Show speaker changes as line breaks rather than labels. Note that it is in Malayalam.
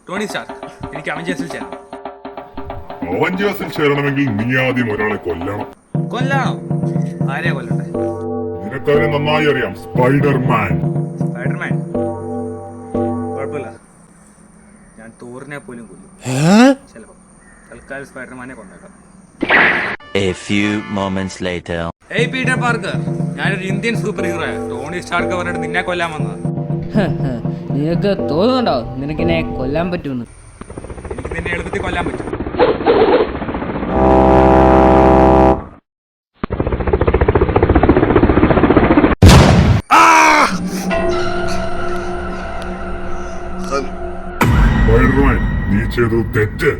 ടോണി സ്റ്റാർക്ക്, എനിക്ക് അവഞ്ചേഴ്സിൽ ചേരണം.
അവഞ്ചേഴ്സിൽ ചേരണമെങ്കിൽ നീ ആദ്യം ഒരാളെ കൊല്ലണം.
കൊല്ലാണോ? ആരെയാ കൊല്ലട്ടെ?
നിനക്കതിനെ നന്നായി അറിയാം, സ്പൈഡർമാൻ.
സ്പൈഡർമാൻ? കുഴപ്പമില്ല, ഞാൻ തോറിനെ പോലും കൊല്ലും ചിലപ്പോ. തൽക്കാലം സ്പൈഡർമാനെ കൊണ്ടേക്കാം.
A few moments later.
ഏയ് പീറ്റർ പാർക്കർ, ഞാനൊരു ഇന്ത്യൻ സൂപ്പർ ഹീറോയാ. ടോണി സ്റ്റാർക്ക് പറഞ്ഞിട്ട് നിന്നെ കൊല്ലാൻ വന്നതാ.
നിനക്ക് തോന്നുന്നുണ്ടോ നിനക്കിനെ കൊല്ലാൻ പറ്റുമെന്ന്?
എനിക്ക് നിന്നെ എളുപ്പത്തിൽ കൊല്ലാൻ പറ്റും.
സ്പൈഡർമാൻ, നീ ചെയ്തത് തെറ്റ്.